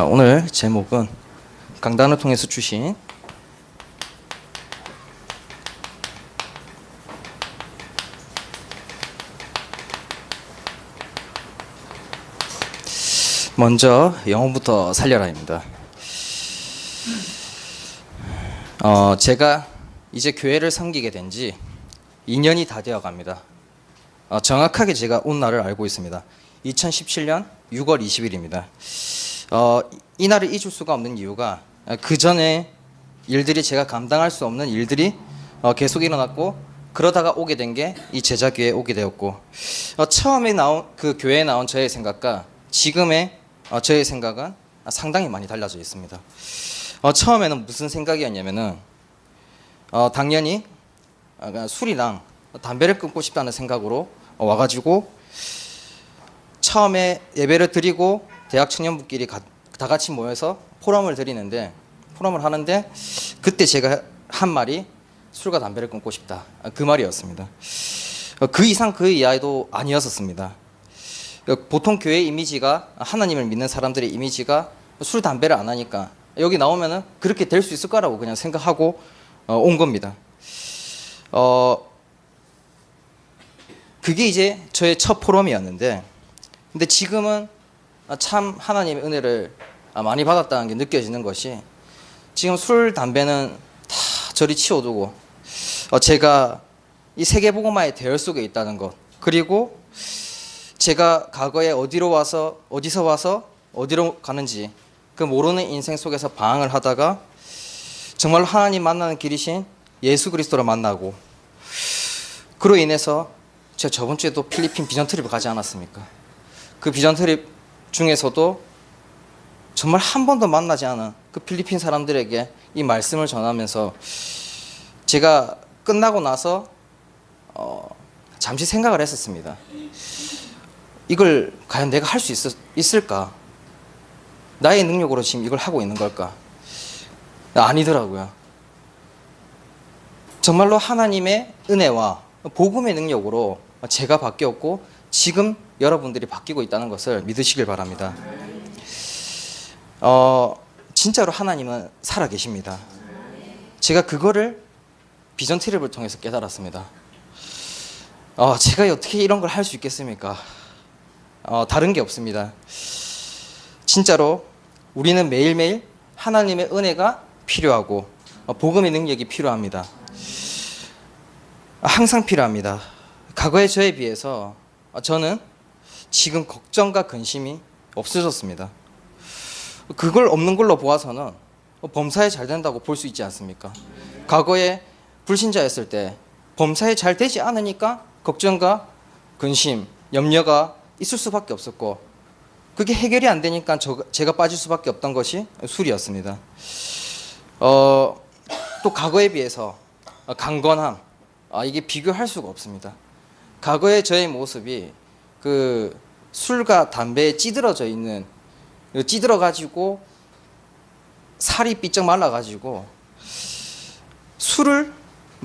오늘 제목은 강단을 통해서 주신 먼저 영혼부터 살려라입니다. 제가 이제 교회를 섬기게 된 지 2년이 다 되어 갑니다. 정확하게 제가 온 날을 알고 있습니다. 2017년 6월 20일입니다. 이 날을 잊을 수가 없는 이유가 그 전에 일들이 제가 감당할 수 없는 일들이 계속 일어났고, 그러다가 오게 된 게 이 제자교회에 오게 되었고, 처음에 나온 그 교회에 나온 저의 생각과 지금의 저의 생각은 상당히 많이 달라져 있습니다. 처음에는 무슨 생각이었냐면은 당연히 술이랑 담배를 끊고 싶다는 생각으로 와가지고 처음에 예배를 드리고 대학 청년부끼리 다 같이 모여서 포럼을 하는데 그때 제가 한 말이 술과 담배를 끊고 싶다, 그 말이었습니다. 그 이상 그 이하도 아니었었습니다. 보통 교회 이미지가, 하나님을 믿는 사람들의 이미지가 술 담배를 안 하니까 여기 나오면은 그렇게 될 수 있을 거라고 그냥 생각하고 온 겁니다. 그게 이제 저의 첫 포럼이었는데, 근데 지금은 참 하나님의 은혜를 많이 받았다는 게 느껴지는 것이, 지금 술, 담배는 다 저리 치워두고 제가 이 세계복음화의 대열 속에 있다는 것, 그리고 제가 과거에 어디서 와서 어디로 가는지 그 모르는 인생 속에서 방황을 하다가 정말 하나님 만나는 길이신 예수 그리스도를 만나고, 그로 인해서 제가 저번 주에도 필리핀 비전 트립을 가지 않았습니까? 그 비전 트립 중에서도 정말 한 번도 만나지 않은 그 필리핀 사람들에게 이 말씀을 전하면서 제가 끝나고 나서 잠시 생각을 했었습니다. 이걸 과연 내가 할 수 있을까? 나의 능력으로 지금 이걸 하고 있는 걸까? 아니더라고요. 정말로 하나님의 은혜와 복음의 능력으로 제가 바뀌었고 지금 여러분들이 바뀌고 있다는 것을 믿으시길 바랍니다. 진짜로 하나님은 살아계십니다. 제가 그거를 비전 트립을 통해서 깨달았습니다. 제가 어떻게 이런 걸 할 수 있겠습니까? 다른 게 없습니다. 진짜로 우리는 매일매일 하나님의 은혜가 필요하고 복음의 능력이 필요합니다. 항상 필요합니다. 과거의 저에 비해서 저는 지금 걱정과 근심이 없어졌습니다. 그걸 없는 걸로 보아서는 범사에 잘 된다고 볼 수 있지 않습니까? 과거에 불신자였을 때 범사에 잘 되지 않으니까 걱정과 근심, 염려가 있을 수밖에 없었고, 그게 해결이 안 되니까 제가 빠질 수밖에 없던 것이 술이었습니다. 또 과거에 비해서 강건함, 이게 비교할 수가 없습니다. 과거의 저의 모습이 그 술과 담배에 찌들어가지고 살이 삐쩍 말라가지고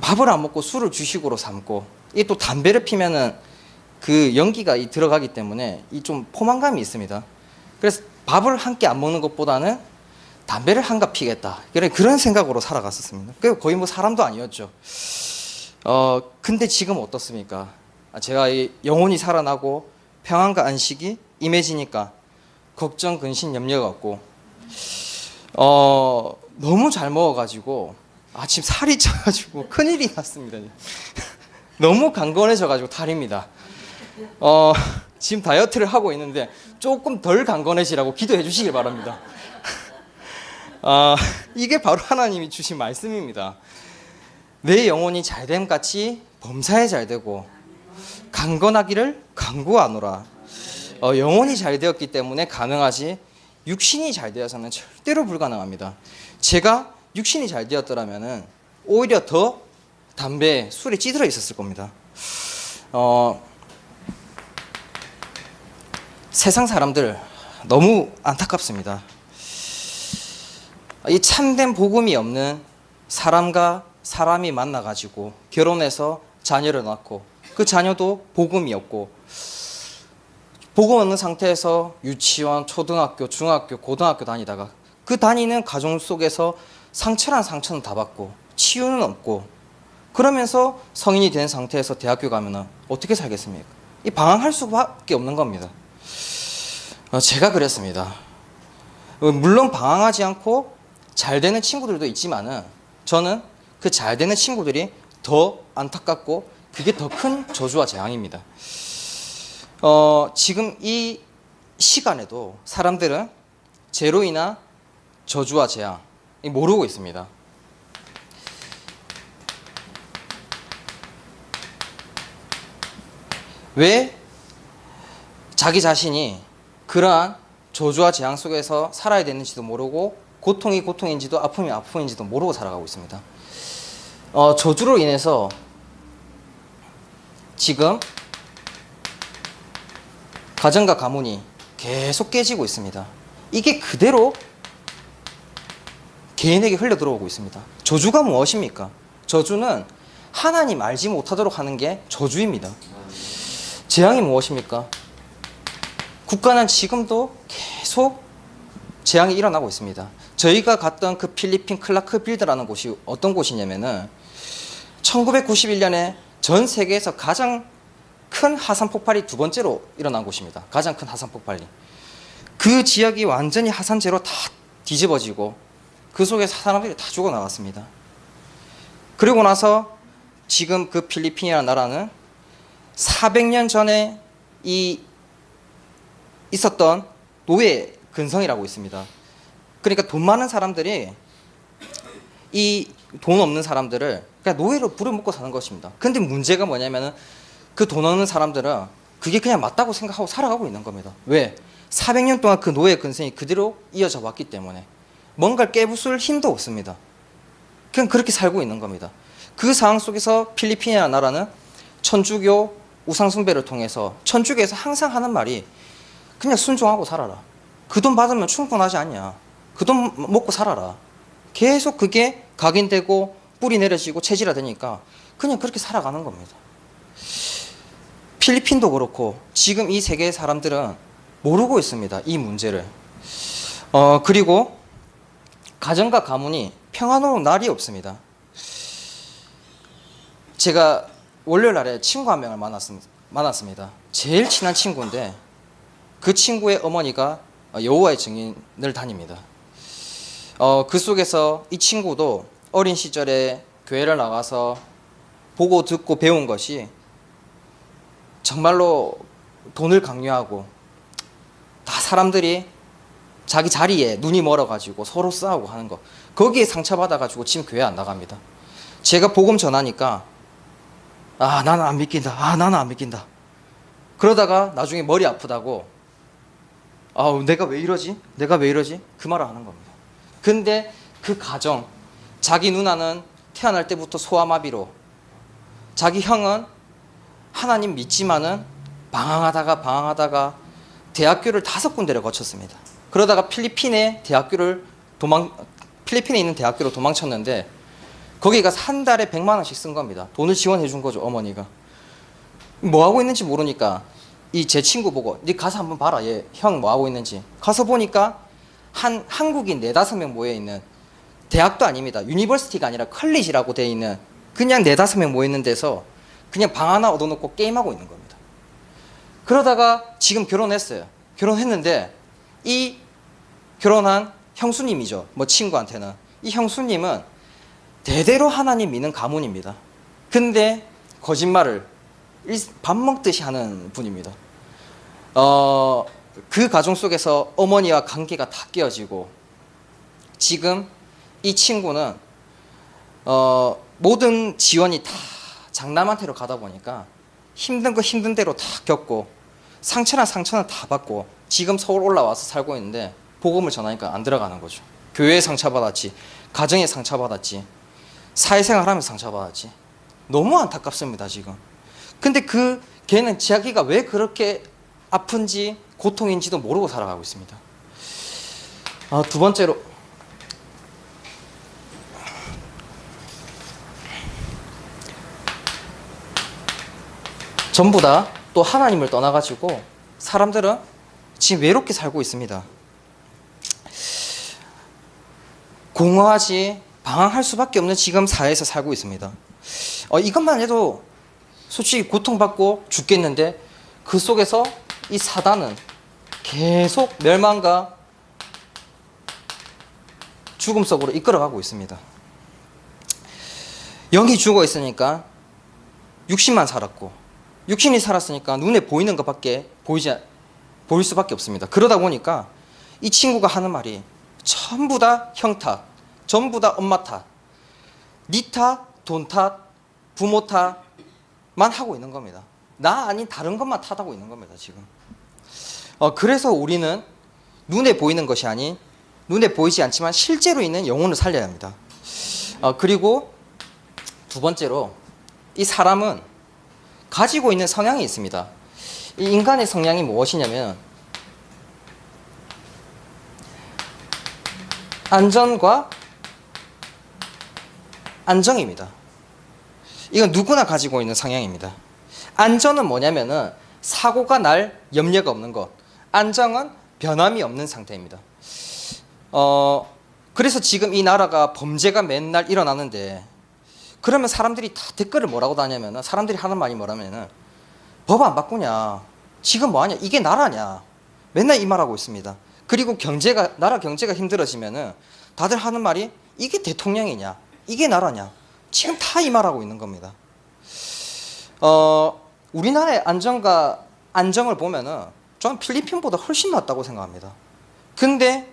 밥을 안 먹고 술을 주식으로 삼고, 이게 또 담배를 피면은 그 연기가 들어가기 때문에 이 좀 포만감이 있습니다. 그래서 밥을 한 끼 안 먹는 것보다는 담배를 한갑 피겠다, 그런 생각으로 살아갔었습니다. 거의 뭐 사람도 아니었죠. 근데 지금 어떻습니까? 제가 영혼이 살아나고 평안과 안식이 임해지니까 걱정, 근심, 염려가 없고, 너무 잘 먹어가지고 지금 살이 쪄가지고 큰일이 났습니다. 너무 강건해져가지고 탈입니다. 지금 다이어트를 하고 있는데 조금 덜 강건해지라고 기도해 주시길 바랍니다. 이게 바로 하나님이 주신 말씀입니다. 내 영혼이 잘됨 같이 범사에 잘 되고 강건하기를 강구하노라. 영혼이 잘 되었기 때문에 가능하지, 육신이 잘 되어서는 절대로 불가능합니다. 제가 육신이 잘 되었더라면 오히려 더 담배, 술에 찌들어 있었을 겁니다. 세상 사람들 너무 안타깝습니다. 이 참된 복음이 없는 사람과 사람이 만나가지고 결혼해서 자녀를 낳고 그 자녀도 복음이 없고 복음 없는 상태에서 유치원, 초등학교, 중학교, 고등학교 다니다가 그 다니는 가정 속에서 상처란 상처는 다 받고 치유는 없고 그러면서 성인이 된 상태에서 대학교 가면은 어떻게 살겠습니까? 이 방황할 수밖에 없는 겁니다. 제가 그랬습니다. 물론 방황하지 않고 잘 되는 친구들도 있지만은 저는 그 잘 되는 친구들이 더 안타깝고 그게 더 큰 저주와 재앙입니다. 지금 이 시간에도 사람들은 죄로 인한 저주와 재앙 모르고 있습니다. 왜 자기 자신이 그러한 저주와 재앙 속에서 살아야 되는지도 모르고 고통이 고통인지도 아픔이 아픔인지도 모르고 살아가고 있습니다. 저주로 인해서 지금 가정과 가문이 계속 깨지고 있습니다. 이게 그대로 개인에게 흘러 들어오고 있습니다. 저주가 무엇입니까? 저주는 하나님 알지 못하도록 하는 게 저주입니다. 재앙이 무엇입니까? 국가는 지금도 계속 재앙이 일어나고 있습니다. 저희가 갔던 그 필리핀 클라크 빌드라는 곳이 어떤 곳이냐면은 1991년에 전 세계에서 가장 큰 하산 폭발이 두 번째로 일어난 곳입니다. 가장 큰 하산 폭발이. 그 지역이 완전히 하산재로 다 뒤집어지고 그 속에서 사람들이 다 죽어나갔습니다. 그리고 나서 지금 그 필리핀이라는 나라는 400년 전에 있었던 노예 근성이라고 있습니다. 그러니까 돈 많은 사람들이 이 돈 없는 사람들을 그냥 노예로 부려먹고 사는 것입니다. 근데 문제가 뭐냐면은 그 돈 없는 사람들은 그게 그냥 맞다고 생각하고 살아가고 있는 겁니다. 왜? 400년 동안 그 노예 근성이 그대로 이어져 왔기 때문에 뭔가를 깨부술 힘도 없습니다. 그냥 그렇게 살고 있는 겁니다. 그 상황 속에서 필리핀이라는 나라는 천주교 우상숭배를 통해서 천주교에서 항상 하는 말이 그냥 순종하고 살아라. 그 돈 받으면 충분하지 않냐. 그 돈 먹고 살아라. 계속 그게 각인되고 뿌리 내려지고 체질화되니까 그냥 그렇게 살아가는 겁니다. 필리핀도 그렇고 지금 이 세계의 사람들은 모르고 있습니다. 이 문제를. 그리고 가정과 가문이 평안으로 날이 없습니다. 제가 월요일 날에 친구 한 명을 만났습니다. 제일 친한 친구인데 그 친구의 어머니가 여호와의 증인을 다닙니다. 그 속에서 이 친구도 어린 시절에 교회를 나가서 보고 듣고 배운 것이 정말로 돈을 강요하고 다 사람들이 자기 자리에 눈이 멀어가지고 서로 싸우고 하는 거 거기에 상처받아가지고 지금 교회 안 나갑니다. 제가 복음 전하니까 나는 안 믿긴다. 나는 안 믿긴다. 그러다가 나중에 머리 아프다고 내가 왜 이러지? 내가 왜 이러지? 그 말을 하는 겁니다. 근데 그 가정 자기 누나는 태어날 때부터 소아마비로 자기 형은 하나님 믿지만은 방황하다가 대학교를 5군데를 거쳤습니다. 그러다가 필리핀에 있는 대학교로 도망쳤는데 거기 가서 한 달에 100만 원씩 쓴 겁니다. 돈을 지원해 준 거죠, 어머니가. 뭐 하고 있는지 모르니까 제 친구 보고 네 가서 한번 봐라. 얘 형 뭐 하고 있는지. 가서 보니까 한국인 4-5명 모여 있는 대학도 아닙니다. 유니버시티가 아니라 컬리지라고 돼 있는 그냥 4-5명 모여 있는 데서 그냥 방 하나 얻어놓고 게임하고 있는 겁니다. 그러다가 지금 결혼했어요. 결혼했는데 이 결혼한 형수님이죠. 친구한테는. 이 형수님은 대대로 하나님 믿는 가문입니다. 근데 거짓말을 밥 먹듯이 하는 분입니다. 그 가정 속에서 어머니와 관계가 다 깨어지고 지금 이 친구는 모든 지원이 다 장남한테로 가다 보니까 힘든 거 힘든 대로 다 겪고 상처는 다 받고 지금 서울 올라와서 살고 있는데 복음을 전하니까 안 들어가는 거죠. 교회에 상처받았지, 가정에 상처받았지, 사회생활하면서 상처받았지. 너무 안타깝습니다 지금. 근데 걔는 자기가 왜 그렇게 아픈지 고통인지도 모르고 살아가고 있습니다. 두 번째로 전부 다 또 하나님을 떠나가지고 사람들은 지금 외롭게 살고 있습니다. 공허하지 방황할 수밖에 없는 지금 사회에서 살고 있습니다. 이것만 해도 솔직히 고통받고 죽겠는데 그 속에서 이 사단은 계속 멸망과 죽음 속으로 이끌어가고 있습니다. 영이 죽어 있으니까 육신만 살았고, 육신이 살았으니까 눈에 보이는 것밖에 보일 수밖에 없습니다. 그러다 보니까 이 친구가 하는 말이 전부 다 형 탓, 전부 다 엄마 탓, 니 탓, 돈 탓, 부모 탓만 하고 있는 겁니다. 나 아닌 다른 것만 탓하고 있는 겁니다, 지금. 그래서 우리는 눈에 보이는 것이 아닌 눈에 보이지 않지만 실제로 있는 영혼을 살려야 합니다. 그리고 두 번째로 이 사람은 가지고 있는 성향이 있습니다. 이 인간의 성향이 무엇이냐면 안전과 안정입니다. 이건 누구나 가지고 있는 성향입니다. 안전은 뭐냐면은 사고가 날 염려가 없는 것, 안정은 변함이 없는 상태입니다. 그래서 지금 이 나라가 범죄가 맨날 일어나는데, 그러면 사람들이 다 댓글을 뭐라고 다냐면은, 사람들이 하는 말이 뭐라면은 법 안 바꾸냐, 지금 뭐하냐, 이게 나라냐, 맨날 이 말하고 있습니다. 그리고 나라 경제가 힘들어지면은 다들 하는 말이 이게 대통령이냐, 이게 나라냐, 지금 다 이 말하고 있는 겁니다. 우리나라의 안정과 안정을 보면은 저는 필리핀보다 훨씬 낫다고 생각합니다. 근데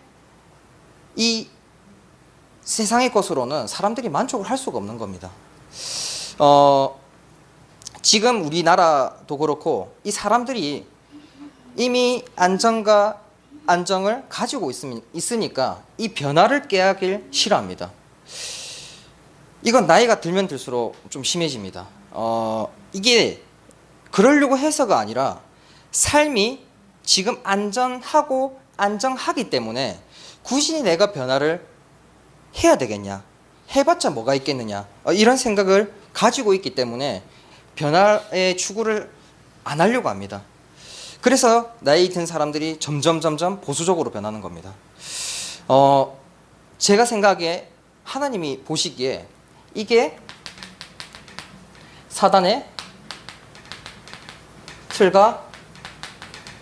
이 세상의 것으로는 사람들이 만족을 할 수가 없는 겁니다. 지금 우리나라도 그렇고 이 사람들이 이미 안정과 안정을 가지고 있으니까 이 변화를 깨하길 싫어합니다. 이건 나이가 들면 들수록 좀 심해집니다. 이게 그러려고 해서가 아니라 삶이 지금 안전하고 안정하기 때문에 굳이 내가 변화를 해야 되겠냐, 해봤자 뭐가 있겠느냐, 이런 생각을 가지고 있기 때문에 변화의 추구를 안 하려고 합니다. 그래서 나이 든 사람들이 점점 보수적으로 변하는 겁니다. 제가 생각에 하나님이 보시기에 이게 사단의 틀과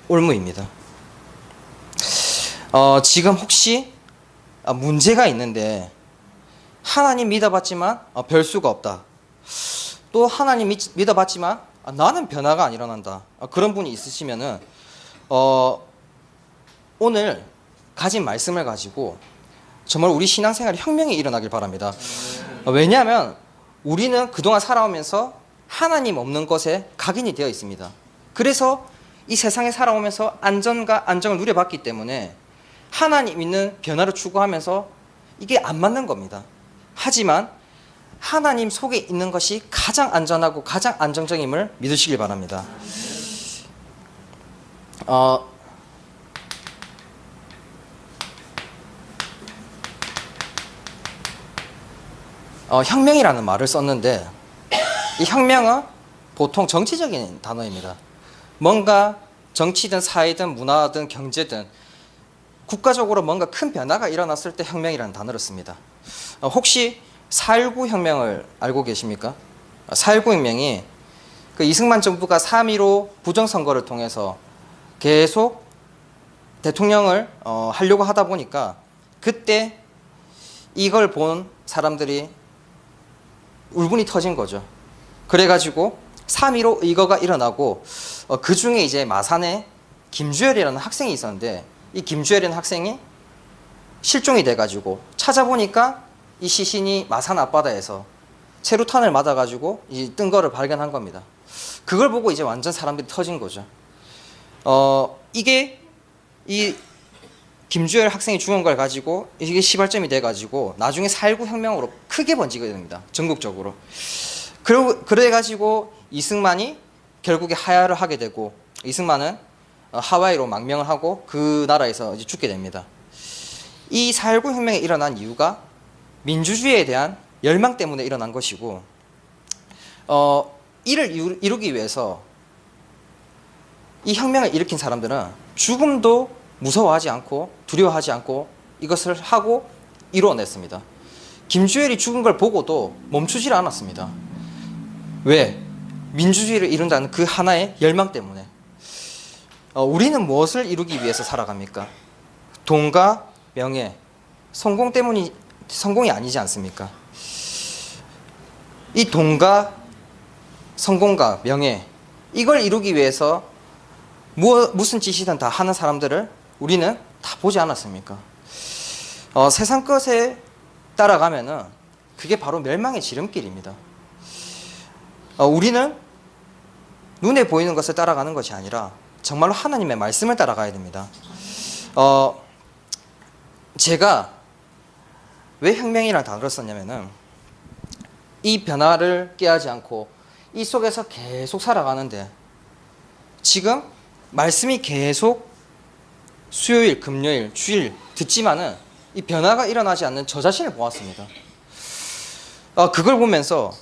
올무입니다. 지금 혹시 문제가 있는데 하나님 믿어봤지만 별 수가 없다, 또 하나님 믿어봤지만 나는 변화가 안 일어난다, 그런 분이 있으시면은 오늘 가진 말씀을 가지고 정말 우리 신앙생활에 혁명이 일어나길 바랍니다. 왜냐하면 우리는 그동안 살아오면서 하나님 없는 것에 각인이 되어 있습니다. 그래서 이 세상에 살아오면서 안전과 안정을 누려봤기 때문에 하나님 있는 변화를 추구하면서 이게 안 맞는 겁니다. 하지만 하나님 속에 있는 것이 가장 안전하고 가장 안정적임을 믿으시길 바랍니다. 혁명이라는 말을 썼는데 이 혁명은 보통 정치적인 단어입니다. 뭔가 정치든 사회든 문화든 경제든 국가적으로 뭔가 큰 변화가 일어났을 때 혁명이라는 단어를 씁니다. 혹시 4.19 혁명을 알고 계십니까? 4.19 혁명이 그 이승만 정부가 3.15 부정선거를 통해서 계속 대통령을 하려고 하다 보니까 그때 이걸 본 사람들이 울분이 터진 거죠. 그래가지고 3.15 의거가 일어나고 그 중에 이제 마산에 김주열이라는 학생이 있었는데 이 김주열이라는 학생이 실종이 돼가지고 찾아보니까 이 시신이 마산 앞바다에서 체류탄을 맞아가지고 뜬 거를 발견한 겁니다. 그걸 보고 이제 완전 사람들이 터진 거죠. 이게 이 김주열 학생이 죽은 걸 가지고 이게 시발점이 돼가지고 나중에 4.19 혁명으로 크게 번지게 됩니다. 전국적으로. 그래가지고 이승만이 결국에 하야를 하게 되고 이승만은 하와이로 망명을 하고 그 나라에서 이제 죽게 됩니다. 이 4.19 혁명이 일어난 이유가 민주주의에 대한 열망 때문에 일어난 것이고 이를 이루기 위해서 이 혁명을 일으킨 사람들은 죽음도 무서워하지 않고 두려워하지 않고 이것을 하고 이루어냈습니다. 김주열이 죽은 걸 보고도 멈추질 않았습니다. 왜? 민주주의를 이룬다는 그 하나의 열망 때문에. 우리는 무엇을 이루기 위해서 살아갑니까? 돈과 명예, 성공이 아니지 않습니까? 이 돈과 성공과 명예, 이걸 이루기 위해서 무슨 짓이든 다 하는 사람들을 우리는 다 보지 않았습니까? 세상 것에 따라가면은 그게 바로 멸망의 지름길입니다. 우리는 눈에 보이는 것을 따라가는 것이 아니라 정말로 하나님의 말씀을 따라가야 됩니다. 제가 왜 혁명이라는 단어를 썼냐면은 이 변화를 깨하지 않고 이 속에서 계속 살아가는데 지금 말씀이 계속 수요일, 금요일, 주일 듣지만은 이 변화가 일어나지 않는 저 자신을 보았습니다. 그걸 보면서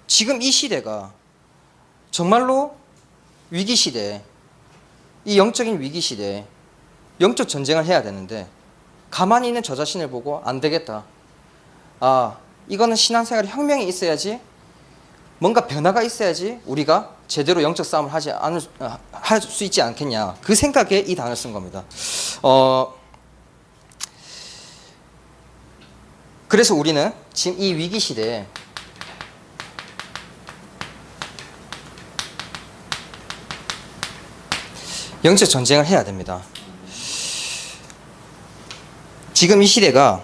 지금 이 시대가 정말로 위기 시대에, 이 영적인 위기 시대에 영적 전쟁을 해야 되는데 가만히 있는 저 자신을 보고 안 되겠다. 이거는 신앙생활에 혁명이 있어야지, 뭔가 변화가 있어야지 우리가 제대로 영적 싸움을 할 수 있지 않겠냐. 그 생각에 이 단어를 쓴 겁니다. 그래서 우리는 지금 이 위기 시대에 영적 전쟁을 해야 됩니다. 지금 이 시대가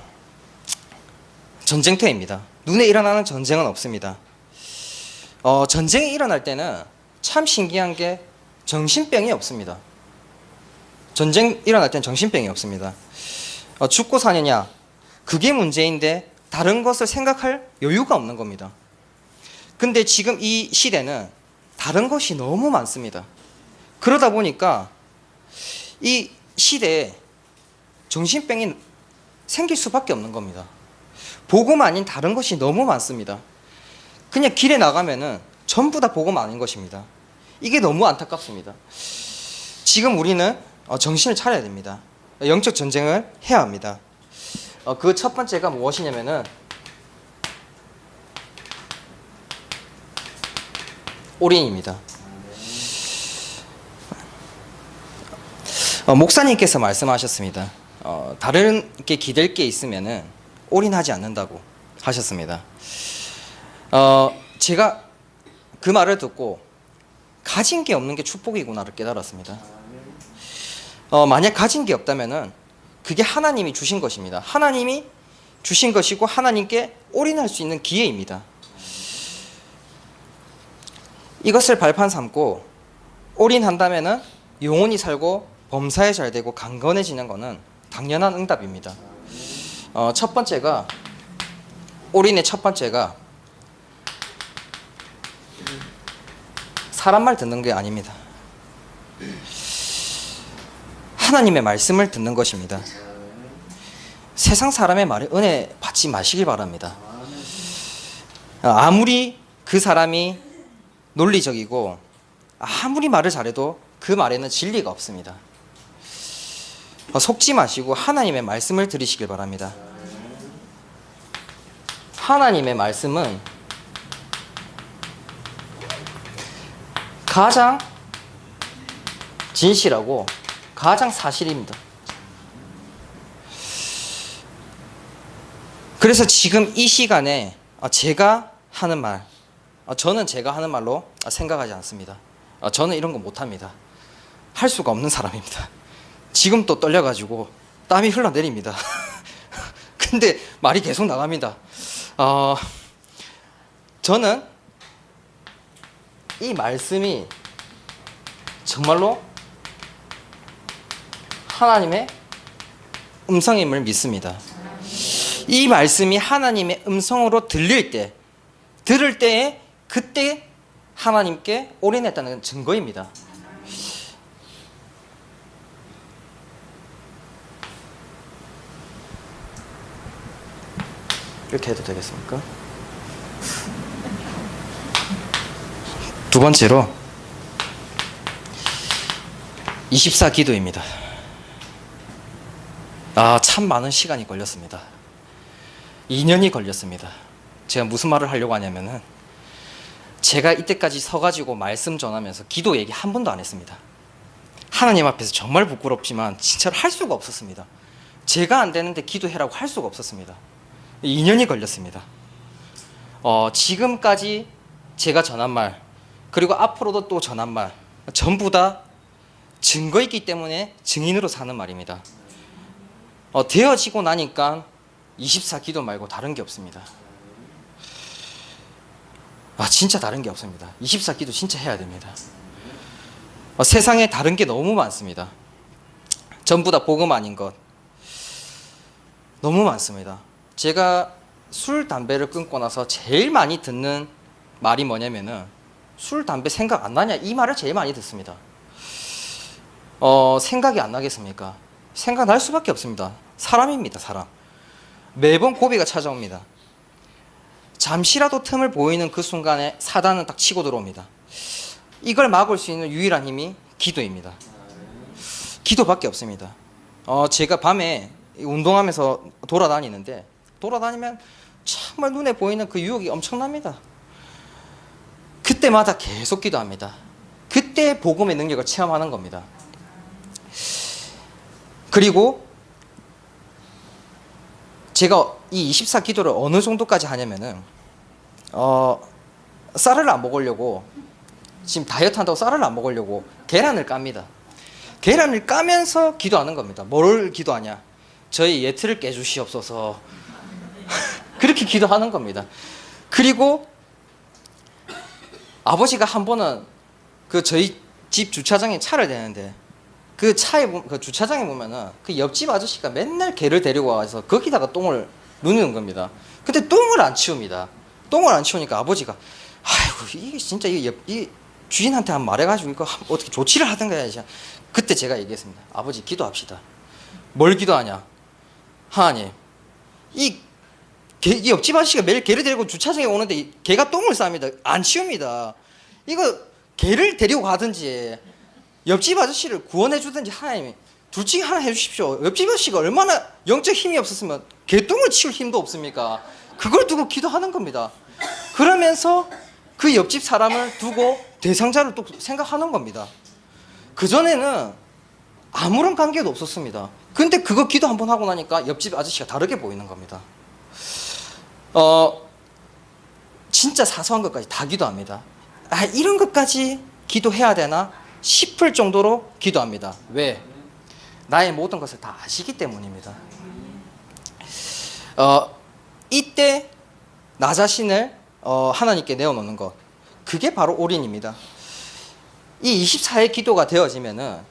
전쟁터입니다. 눈에 일어나는 전쟁은 없습니다. 전쟁이 일어날 때는 참 신기한 게 정신병이 없습니다. 전쟁 일어날 때는 정신병이 없습니다. 죽고 사느냐, 그게 문제인데 다른 것을 생각할 여유가 없는 겁니다. 근데 지금 이 시대는 다른 것이 너무 많습니다. 그러다 보니까 이 시대에 정신병이 생길 수밖에 없는 겁니다. 복음 아닌 다른 것이 너무 많습니다. 그냥 길에 나가면은 전부 다 복음 아닌 것입니다. 이게 너무 안타깝습니다. 지금 우리는 정신을 차려야 됩니다. 영적 전쟁을 해야 합니다. 그 첫 번째가 무엇이냐면은 올인입니다. 목사님께서 말씀하셨습니다. 다른 게 기댈 게 있으면은 올인하지 않는다고 하셨습니다. 제가 그 말을 듣고 가진 게 없는 게 축복이구나를 깨달았습니다. 만약 가진 게 없다면은 그게 하나님이 주신 것입니다. 하나님이 주신 것이고 하나님께 올인할 수 있는 기회입니다. 이것을 발판 삼고 올인한다면은 영원히 살고 범사에 잘 되고 강건해지는 것은 당연한 응답입니다. 첫 번째가, 올인의 첫 번째가 사람 말 듣는 게 아닙니다. 하나님의 말씀을 듣는 것입니다. 세상 사람의 말에 은혜 받지 마시길 바랍니다. 아무리 그 사람이 논리적이고 아무리 말을 잘해도 그 말에는 진리가 없습니다. 속지 마시고 하나님의 말씀을 들으시길 바랍니다. 하나님의 말씀은 가장 진실하고 가장 사실입니다. 그래서 지금 이 시간에 제가 하는 말, 저는 제가 하는 말로 생각하지 않습니다. 저는 이런 거 못합니다. 할 수가 없는 사람입니다. 지금 또 떨려가지고 땀이 흘러내립니다. 근데 말이 계속 나갑니다. 저는 이 말씀이 정말로 하나님의 음성임을 믿습니다. 이 말씀이 하나님의 음성으로 들릴 때, 들을 때에 그때 하나님께 올인했다는 증거입니다. 이렇게 해도 되겠습니까? 두 번째로 24 기도입니다. 참 많은 시간이 걸렸습니다. 2년이 걸렸습니다. 제가 무슨 말을 하려고 하냐면은 제가 이때까지 서가지고 말씀 전하면서 기도 얘기 한 번도 안 했습니다. 하나님 앞에서 정말 부끄럽지만 진짜로 할 수가 없었습니다. 제가 안 되는데 기도해라고 할 수가 없었습니다. 2년이 걸렸습니다. 지금까지 제가 전한 말, 그리고 앞으로도 또 전한 말, 전부 다 증거 있기 때문에 증인으로 사는 말입니다. 되어지고 나니까 24 기도 말고 다른 게 없습니다. 진짜 다른 게 없습니다. 24 기도 진짜 해야 됩니다. 세상에 다른 게 너무 많습니다. 전부 다 복음 아닌 것 너무 많습니다. 제가 술, 담배를 끊고 나서 제일 많이 듣는 말이 뭐냐면은 술, 담배 생각 안 나냐? 이 말을 제일 많이 듣습니다. 생각이 안 나겠습니까? 생각날 수밖에 없습니다. 사람입니다, 사람. 매번 고비가 찾아옵니다. 잠시라도 틈을 보이는 그 순간에 사단은 딱 치고 들어옵니다. 이걸 막을 수 있는 유일한 힘이 기도입니다. 기도밖에 없습니다. 제가 밤에 운동하면서 돌아다니는데 돌아다니면 정말 눈에 보이는 그 유혹이 엄청납니다. 그때마다 계속 기도합니다. 그때 복음의 능력을 체험하는 겁니다. 그리고 제가 이 24 기도를 어느 정도까지 하냐면은 쌀을 안 먹으려고 지금 다이어트 한다고 쌀을 안 먹으려고 계란을 깝니다. 계란을 까면서 기도하는 겁니다. 뭐를 기도하냐? 저희 예틀을 깨주시옵소서. 그렇게 기도하는 겁니다. 그리고 아버지가 한 번은 그 저희 집 주차장에 차를 대는데 그 차에 그 주차장에 보면은 그 옆집 아저씨가 맨날 개를 데리고 와서 거기다가 똥을 누는 겁니다. 근데 똥을 안 치웁니다. 똥을 안 치우니까 아버지가 아이고 이게 진짜 이 주인한테 한 말해가지고 이거 어떻게 조치를 하든가 해야지. 그때 제가 얘기했습니다. 아버지 기도합시다. 뭘 기도하냐? 하나님 이 옆집 아저씨가 매일 개를 데리고 주차장에 오는데 개가 똥을 쌉니다. 안 치웁니다. 이거 개를 데리고 가든지 옆집 아저씨를 구원해 주든지 하나님이 둘 중에 하나 해주십시오. 옆집 아저씨가 얼마나 영적 힘이 없었으면 개똥을 치울 힘도 없습니까? 그걸 두고 기도하는 겁니다. 그러면서 그 옆집 사람을 두고 대상자를 또 생각하는 겁니다. 그전에는 아무런 관계도 없었습니다. 근데 그거 기도 한번 하고 나니까 옆집 아저씨가 다르게 보이는 겁니다. 진짜 사소한 것까지 다 기도합니다. 이런 것까지 기도해야 되나 싶을 정도로 기도합니다. 왜? 나의 모든 것을 다 아시기 때문입니다. 이때 나 자신을 하나님께 내어놓는 것, 그게 바로 올인입니다. 이 24의 기도가 되어지면은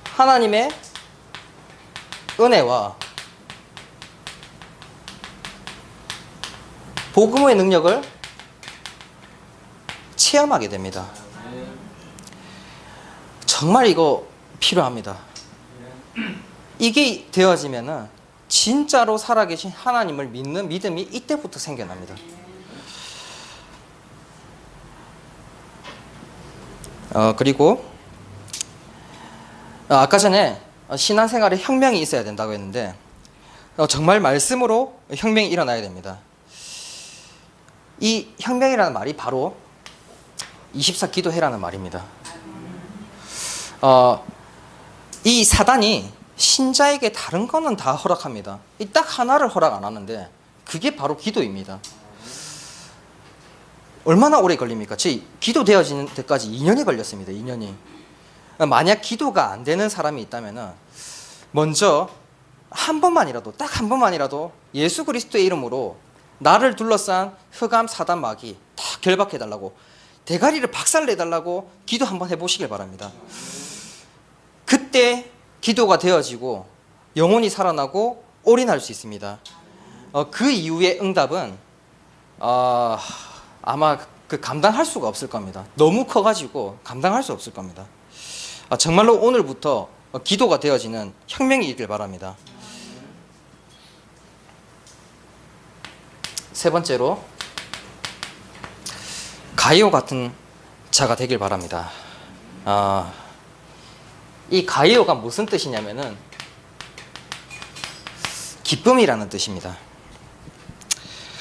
하나님의 은혜와 복음의 능력을 체험하게 됩니다. 정말 이거 필요합니다. 이게 되어지면은 진짜로 살아계신 하나님을 믿는 믿음이 이때부터 생겨납니다. 그리고 아까 전에 신앙생활에 혁명이 있어야 된다고 했는데 정말 말씀으로 혁명이 일어나야 됩니다. 이 혁명이라는 말이 바로 24 기도해라는 말입니다. 이 사단이 신자에게 다른 거는 다 허락합니다. 이 딱 하나를 허락 안 하는데 그게 바로 기도입니다. 얼마나 오래 걸립니까? 제 기도 되어지는 데까지 2년이 걸렸습니다. 2년이. 만약 기도가 안 되는 사람이 있다면 먼저 한 번만이라도 딱 한 번만이라도 예수 그리스도의 이름으로 나를 둘러싼 흑암 사단 마귀 다 결박해달라고 대가리를 박살내달라고 기도 한번 해보시길 바랍니다. 그때 기도가 되어지고 영혼이 살아나고 올인할 수 있습니다. 그 이후의 응답은 아마 그 감당할 수가 없을 겁니다. 너무 커가지고 감당할 수 없을 겁니다. 정말로 오늘부터 기도가 되어지는 혁명이 있길 바랍니다. 세 번째로 가이오 같은 자가 되길 바랍니다. 이 가이오가 무슨 뜻이냐면은 기쁨이라는 뜻입니다.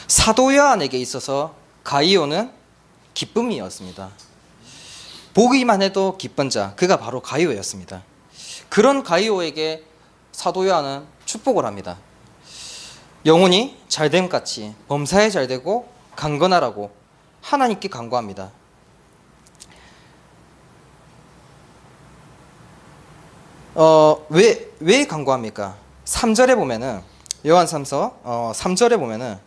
사도 요한에게 있어서 가이오는 기쁨이었습니다. 보기만 해도 기쁜 자, 그가 바로 가이오였습니다. 그런 가이오에게 사도 요한은 축복을 합니다. 영혼이 잘됨같이 범사에 잘되고 강건하라고 하나님께 간구합니다. 왜 간구합니까? 3절에 보면은 요한삼서 3절에 보면은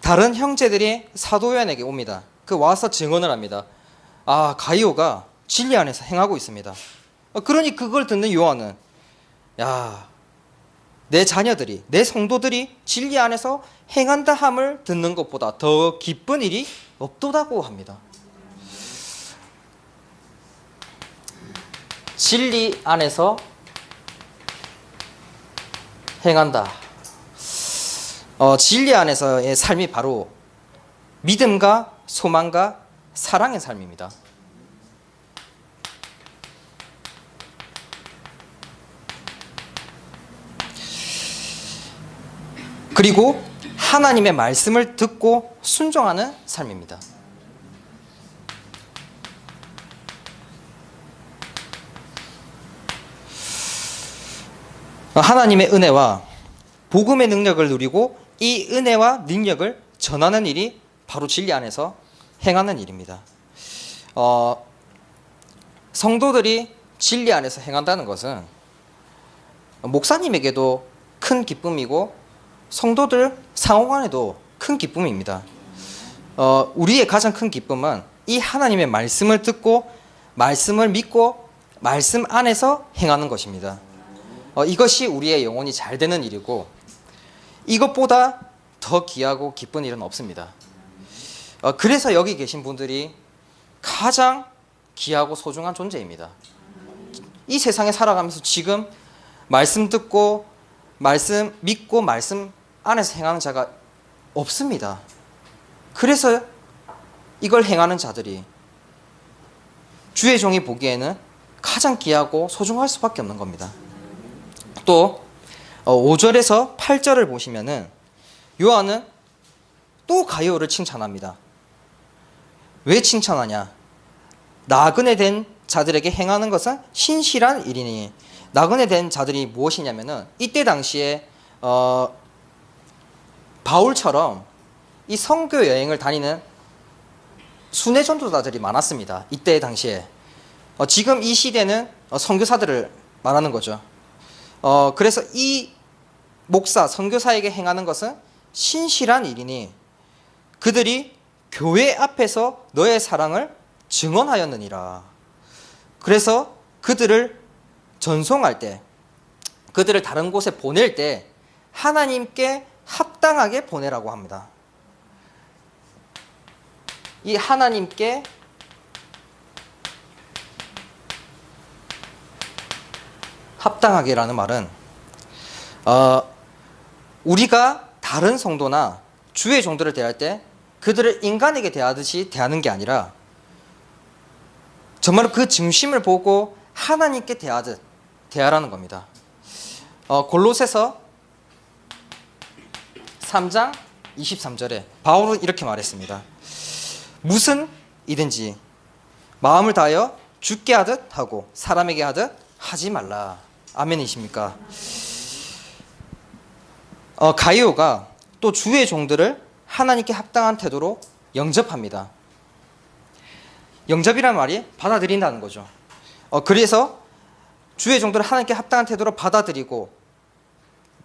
다른 형제들이 사도 요한에게 옵니다. 그 와서 증언을 합니다. 가이오가 진리 안에서 행하고 있습니다. 그러니 그걸 듣는 요한은 내 자녀들이, 내 성도들이 진리 안에서 행한다 함을 듣는 것보다 더 기쁜 일이 없도다고 합니다. 진리 안에서 행한다. 진리 안에서의 삶이 바로 믿음과 소망과 사랑의 삶입니다. 그리고 하나님의 말씀을 듣고 순종하는 삶입니다. 하나님의 은혜와 복음의 능력을 누리고 이 은혜와 능력을 전하는 일이 바로 진리 안에서 행하는 일입니다. 성도들이 진리 안에서 행한다는 것은 목사님에게도 큰 기쁨이고 성도들 상호 간에도 큰 기쁨입니다. 우리의 가장 큰 기쁨은 이 하나님의 말씀을 듣고 말씀을 믿고 말씀 안에서 행하는 것입니다. 이것이 우리의 영혼이 잘 되는 일이고 이것보다 더 귀하고 기쁜 일은 없습니다. 그래서 여기 계신 분들이 가장 귀하고 소중한 존재입니다. 이 세상에 살아가면서 지금 말씀 듣고 말씀 믿고 말씀 안에서 행하는 자가 없습니다. 그래서 이걸 행하는 자들이 주의 종이 보기에는 가장 귀하고 소중할 수밖에 없는 겁니다. 또 5절에서 8절을 보시면은 요한은 또 가이오를 칭찬합니다. 왜 칭찬하냐? 나그네 된 자들에게 행하는 것은 신실한 일이니. 나그네 된 자들이 무엇이냐면은 이때 당시에 바울처럼 이 선교 여행을 다니는 순회 전도자들이 많았습니다. 이때 당시에. 지금 이 시대는 선교사들을 말하는 거죠. 그래서 이 목사, 선교사에게 행하는 것은 신실한 일이니 그들이 교회 앞에서 너의 사랑을 증언하였느니라. 그래서 그들을 전송할 때, 그들을 다른 곳에 보낼 때 하나님께 합당하게 보내라고 합니다. 이 하나님께 합당하게라는 말은 우리가 다른 성도나 주의 종들을 대할 때 그들을 인간에게 대하듯이 대하는 게 아니라 정말 그 중심을 보고 하나님께 대하듯 대하라는 겁니다. 골로새서 3장 23절에 바울은 이렇게 말했습니다. 무슨 이든지 마음을 다하여 주께 하듯 하고 사람에게 하듯 하지 말라. 아멘이십니까? 가이오가 또 주의 종들을 하나님께 합당한 태도로 영접합니다. 영접이란 말이 받아들인다는 거죠. 그래서 주의 종들을 하나님께 합당한 태도로 받아들이고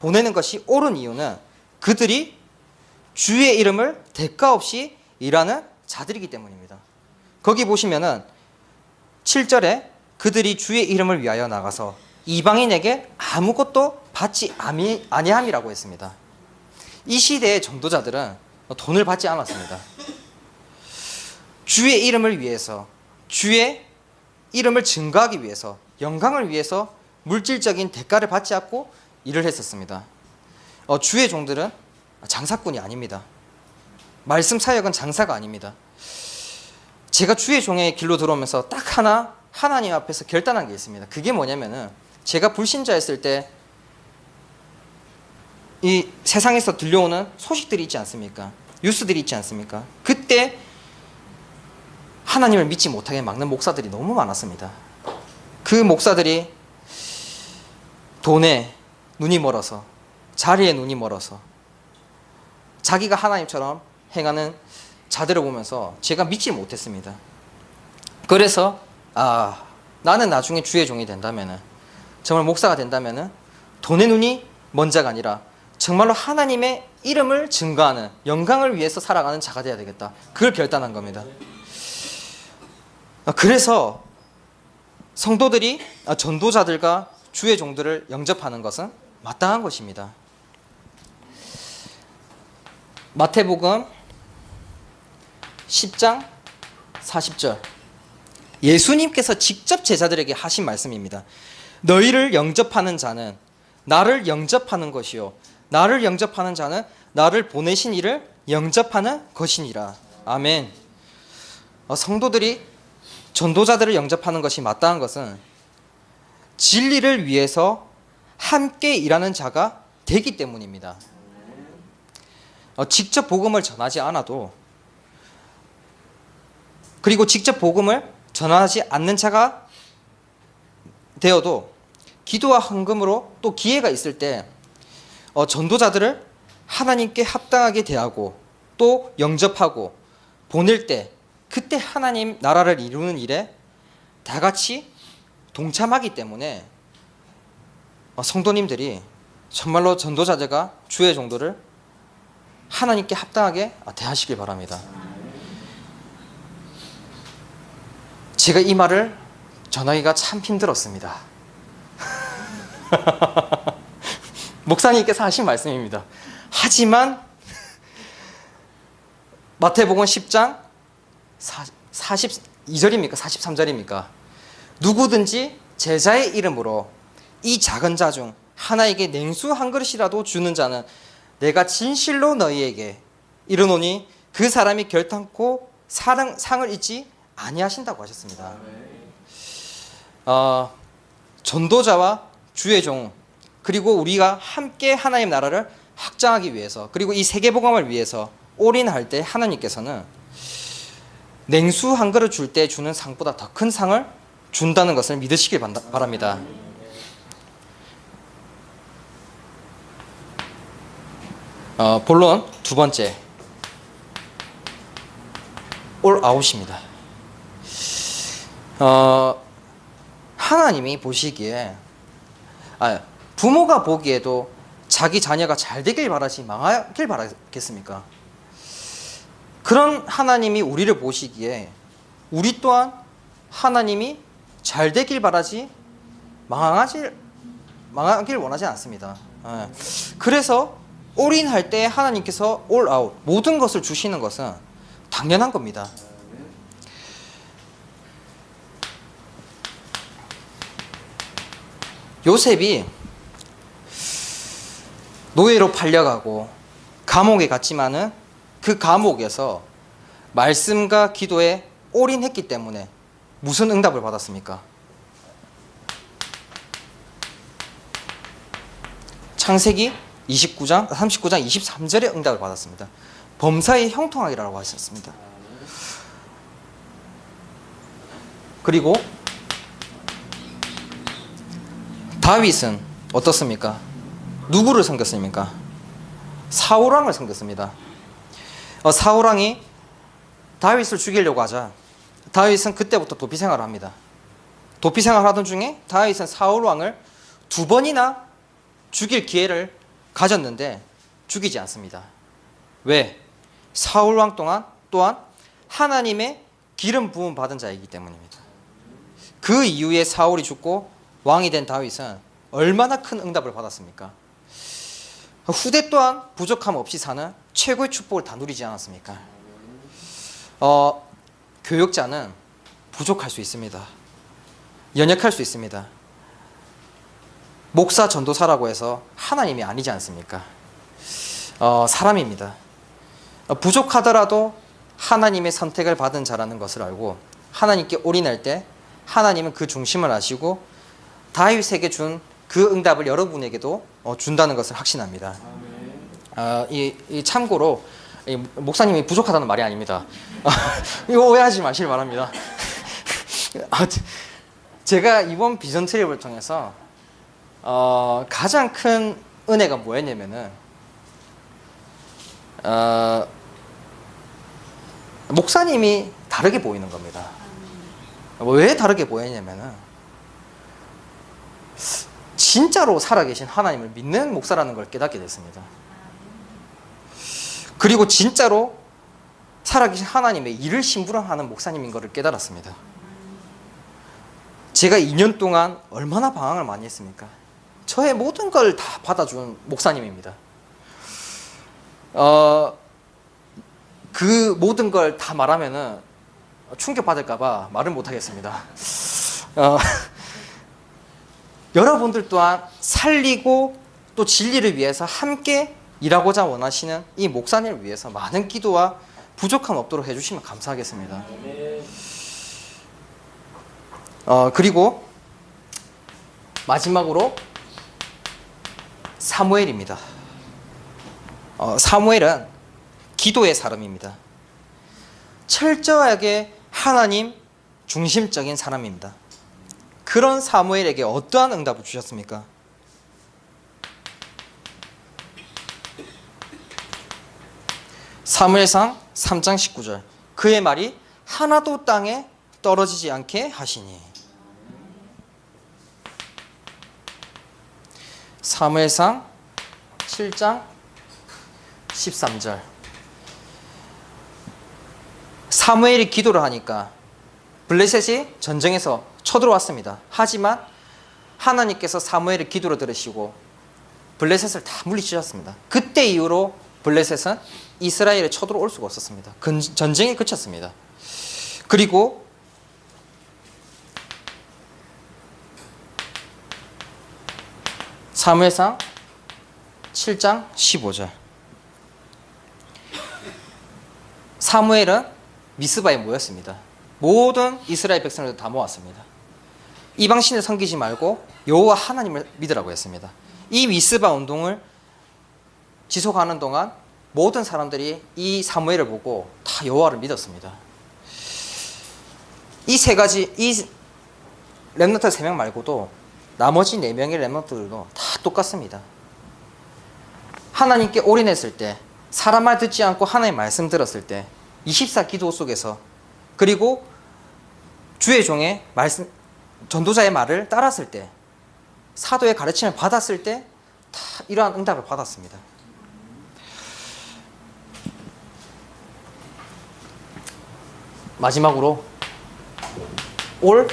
보내는 것이 옳은 이유는 그들이 주의 이름을 대가 없이 일하는 자들이기 때문입니다. 거기 보시면은 7절에 그들이 주의 이름을 위하여 나가서 이방인에게 아무것도 받지 아니함이라고 했습니다. 이 시대의 전도자들은 돈을 받지 않았습니다. 주의 이름을 위해서, 주의 이름을 증거하기 위해서, 영광을 위해서 물질적인 대가를 받지 않고 일을 했었습니다. 주의 종들은 장사꾼이 아닙니다. 말씀 사역은 장사가 아닙니다. 제가 주의 종의 길로 들어오면서 딱 하나 하나님 앞에서 결단한 게 있습니다. 그게 뭐냐면은 제가 불신자였을 때 이 세상에서 들려오는 소식들이 있지 않습니까? 뉴스들이 있지 않습니까? 그때 하나님을 믿지 못하게 막는 목사들이 너무 많았습니다. 그 목사들이 돈에 눈이 멀어서, 자리에 눈이 멀어서 자기가 하나님처럼 행하는 자들을 보면서 제가 믿지 못했습니다. 그래서 나는 나중에 주의 종이 된다면은, 정말 목사가 된다면은 돈의 눈이 먼 자가 아니라 정말로 하나님의 이름을 증거하는, 영광을 위해서 살아가는 자가 되어야 되겠다. 그걸 결단한 겁니다. 그래서 성도들이 전도자들과 주의 종들을 영접하는 것은 마땅한 것입니다. 마태복음 10장 40절, 예수님께서 직접 제자들에게 하신 말씀입니다. 너희를 영접하는 자는 나를 영접하는 것이요, 나를 영접하는 자는 나를 보내신 이를 영접하는 것이니라. 아멘. 성도들이 전도자들을 영접하는 것이 마땅한 것은 진리를 위해서 함께 일하는 자가 되기 때문입니다. 직접 복음을 전하지 않아도, 그리고 직접 복음을 전하지 않는 자가 되어도 기도와 헌금으로 또 기회가 있을 때 전도자들을 하나님께 합당하게 대하고 또 영접하고 보낼 때, 그때 하나님 나라를 이루는 일에 다 같이 동참하기 때문에 성도님들이 정말로 전도자들과 주의 종도를 하나님께 합당하게 대하시길 바랍니다. 제가 이 말을 전하기가 참 힘들었습니다. 목사님께서 하신 말씀입니다. 하지만 마태복음 10장 42절입니까? 43절입니까? 누구든지 제자의 이름으로 이 작은 자 중 하나에게 냉수 한 그릇이라도 주는 자는 내가 진실로 너희에게 이르노니 그 사람이 결탄코 상을 잊지 아니하신다고 하셨습니다. 전도자와 주의 종, 그리고 우리가 함께 하나님 나라를 확장하기 위해서, 그리고 이 세계복음을 위해서 올인할 때 하나님께서는 냉수 한 그릇 줄 때 주는 상보다 더 큰 상을 준다는 것을 믿으시길 바랍니다. 본론 두 번째, 올 아웃입니다. 하나님이 보시기에, 부모가 보기에도 자기 자녀가 잘 되길 바라지 망하길 바라겠습니까? 그런 하나님이 우리를 보시기에 우리 또한 하나님이 잘 되길 바라지 망하길 원하지 않습니다. 그래서 올인할 때 하나님께서 올 아웃, 모든 것을 주시는 것은 당연한 겁니다. 요셉이 노예로 팔려가고 감옥에 갔지만은 그 감옥에서 말씀과 기도에 올인했기 때문에 무슨 응답을 받았습니까? 창세기 39장 23절의 응답을 받았습니다. 범사에 형통하기라고 하셨습니다. 그리고 다윗은 어떻습니까? 누구를 섬겼습니까? 사울왕을 섬겼습니다. 사울왕이 다윗을 죽이려고 하자 다윗은 그때부터 도피 생활을 합니다. 도피 생활을 하던 중에 다윗은 사울왕을 2번이나 죽일 기회를 가졌는데 죽이지 않습니다. 왜? 사울왕 또한 하나님의 기름 부음 받은 자이기 때문입니다. 그 이후에 사울이 죽고 왕이 된 다윗은 얼마나 큰 응답을 받았습니까? 후대 또한 부족함 없이 사는 최고의 축복을 다 누리지 않았습니까? 교역자는 부족할 수 있습니다. 연약할 수 있습니다. 목사 전도사라고 해서 하나님이 아니지 않습니까? 사람입니다. 부족하더라도 하나님의 선택을 받은 자라는 것을 알고 하나님께 올인할 때 하나님은 그 중심을 아시고 다윗에게 준 그 응답을 여러분에게도 준다는 것을 확신합니다. 참고로 목사님이 부족하다는 말이 아닙니다. 이거 오해하지 마시길 바랍니다. 제가 이번 비전 트립을 통해서 가장 큰 은혜가 뭐였냐면은 목사님이 다르게 보이는 겁니다. 왜 다르게 보였냐면은 진짜로 살아계신 하나님을 믿는 목사라는 걸 깨닫게 됐습니다. 그리고 진짜로 살아계신 하나님의 일을 심부름하는 목사님인 것을 깨달았습니다. 제가 2년 동안 얼마나 방황을 많이 했습니까? 저의 모든 걸 다 받아준 목사님입니다. 그 모든 걸 다 말하면은 충격받을까봐 말을 못하겠습니다. 여러분들 또한 살리고 또 진리를 위해서 함께 일하고자 원하시는 이 목사님을 위해서 많은 기도와 부족함 없도록 해주시면 감사하겠습니다. 그리고 마지막으로 사무엘입니다. 사무엘은 기도의 사람입니다. 철저하게 하나님 중심적인 사람입니다. 그런 사무엘에게 어떠한 응답을 주셨습니까? 사무엘상 3장 19절 그의 말이 하나도 땅에 떨어지지 않게 하시니. 사무엘상 7장 13절 사무엘이 기도를 하니까 블레셋이 전쟁에서 쳐들어왔습니다. 하지만 하나님께서 사무엘의 기도를 들으시고 블레셋을 다 물리치셨습니다. 그때 이후로 블레셋은 이스라엘에 쳐들어올 수가 없었습니다. 전쟁이 그쳤습니다. 그리고 사무엘상 7장 15절 사무엘은 미스바에 모였습니다. 모든 이스라엘 백성들도 다 모았습니다. 이방신을 섬기지 말고 여호와 하나님을 믿으라고 했습니다. 이 미스바 운동을 지속하는 동안 모든 사람들이 이 사무엘을 보고 다 여호와를 믿었습니다. 이 세 가지, 이 렘넌트 3명 말고도 나머지 4명의 렘넌트들도 다 똑같습니다. 하나님께 올인했을 때, 사람 말 듣지 않고 하나님의 말씀 들었을 때, 24 기도 속에서, 그리고 주의 종의 말씀, 전도자의 말을 따랐을 때, 사도의 가르침을 받았을 때 다 이러한 응답을 받았습니다. 마지막으로 올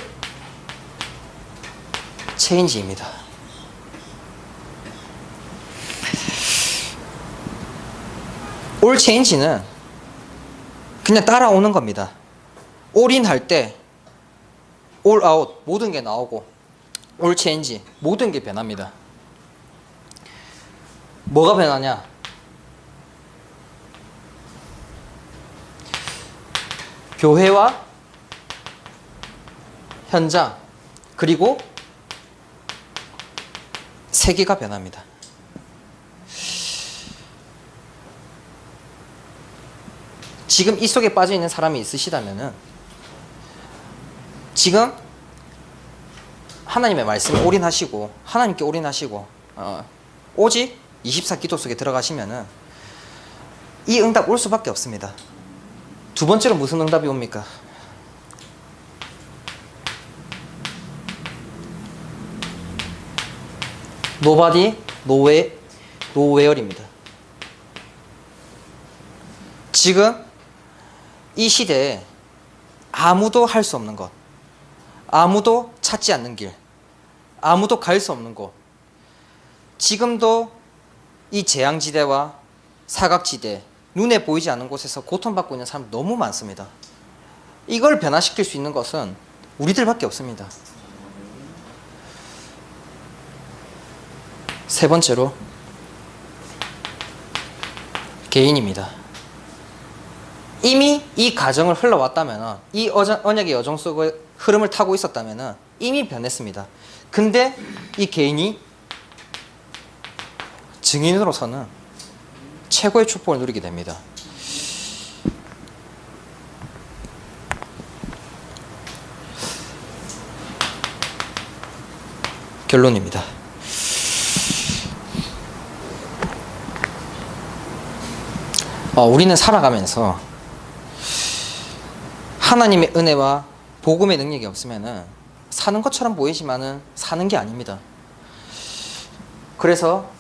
체인지입니다. 올 체인지는 그냥 따라오는 겁니다. 올인할 때 올 아웃 모든 게 나오고 올 체인지 모든 게 변합니다. 뭐가 변하냐? 교회와 현장 그리고 세계가 변합니다. 지금 이 속에 빠져 있는 사람이 있으시다면은 지금 하나님의 말씀에 올인하시고 하나님께 올인하시고 오직 24 기도 속에 들어가시면은 이 응답 올 수밖에 없습니다. 두 번째로 무슨 응답이 옵니까? Nobody, nowhere입니다. 지금 이 시대에 아무도 할 수 없는 것, 아무도 찾지 않는 길, 아무도 갈 수 없는 곳, 지금도 이 재앙지대와 사각지대, 눈에 보이지 않는 곳에서 고통받고 있는 사람 너무 많습니다. 이걸 변화시킬 수 있는 것은 우리들밖에 없습니다. 세 번째로 개인입니다. 이미 이 과정을 흘러왔다면 이 언약의 여정 속을 흐름을 타고 있었다면 이미 변했습니다. 근데 이 개인이 증인으로서는 최고의 축복을 누리게 됩니다. 결론입니다. 우리는 살아가면서 하나님의 은혜와 복음의 능력이 없으면 사는 것처럼 보이지만은 사는 게 아닙니다. 그래서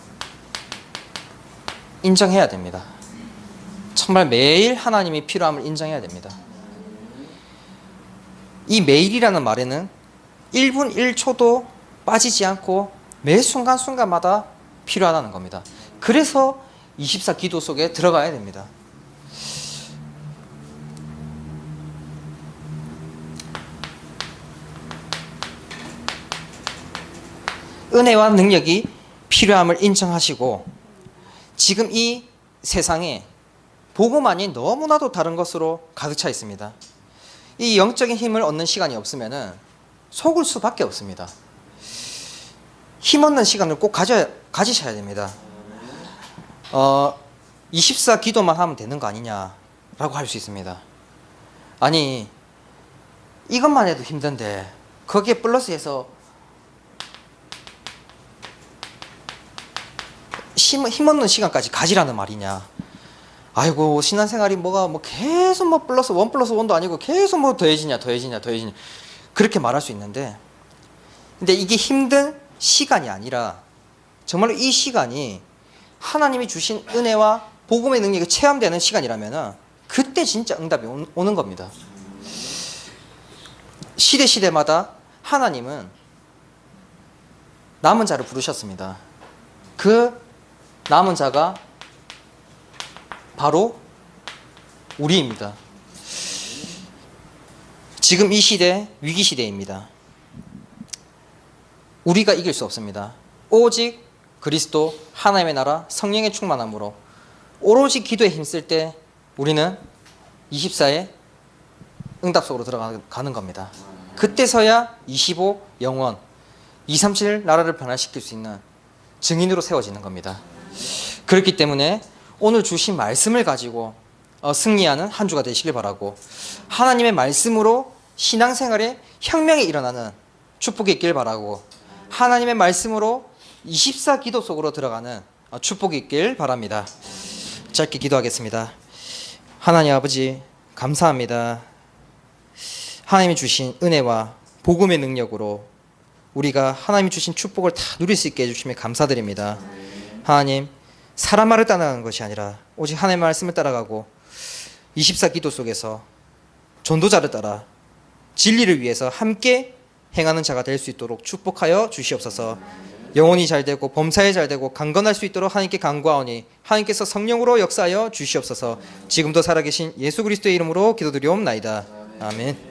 인정해야 됩니다. 정말 매일 하나님이 필요함을 인정해야 됩니다. 이 매일이라는 말에는 1분 1초도 빠지지 않고 매 순간순간마다 필요하다는 겁니다. 그래서 24 기도 속에 들어가야 됩니다. 은혜와 능력이 필요함을 인정하시고 지금 이 세상에 복음만이 너무나도 다른 것으로 가득 차 있습니다. 이 영적인 힘을 얻는 시간이 없으면 속을 수밖에 없습니다. 힘 얻는 시간을 꼭 가지셔야 됩니다. 24 기도만 하면 되는 거 아니냐라고 할 수 있습니다. 아니 이것만 해도 힘든데 거기에 플러스해서 힘 얻는 시간까지 가지라는 말이냐. 아이고 신앙생활이 뭐가 계속 플러스 1 플러스 1도 아니고 계속 더해지냐 그렇게 말할 수 있는데, 근데 이게 힘든 시간이 아니라 정말로 이 시간이 하나님이 주신 은혜와 복음의 능력이 체험되는 시간이라면 그때 진짜 응답이 오는 겁니다. 시대마다 하나님은 남은 자를 부르셨습니다. 그 남은 자가 바로 우리입니다. 지금 이 시대 위기 시대입니다. 우리가 이길 수 없습니다. 오직 그리스도 하나님의 나라 성령의 충만함으로 오로지 기도에 힘쓸 때 우리는 24의 응답 속으로 들어가는 겁니다. 그때서야 25 영원 237 나라를 변화시킬 수 있는 증인으로 세워지는 겁니다. 그렇기 때문에 오늘 주신 말씀을 가지고 승리하는 한 주가 되시길 바라고, 하나님의 말씀으로 신앙생활에 혁명이 일어나는 축복이 있길 바라고, 하나님의 말씀으로 24 기도 속으로 들어가는 축복이 있길 바랍니다. 짧게 기도하겠습니다. 하나님 아버지 감사합니다. 하나님이 주신 은혜와 복음의 능력으로 우리가 하나님이 주신 축복을 다 누릴 수 있게 해주시며 감사드립니다. 하나님, 사람 말을 따라가는 것이 아니라 오직 하나님의 말씀을 따라가고 24 기도 속에서 전도자를 따라 진리를 위해서 함께 행하는 자가 될 수 있도록 축복하여 주시옵소서. 영혼이 잘되고 범사에 잘되고 강건할 수 있도록 하나님께 간구하오니 하나님께서 성령으로 역사하여 주시옵소서. 지금도 살아계신 예수 그리스도의 이름으로 기도드리옵나이다. 아멘.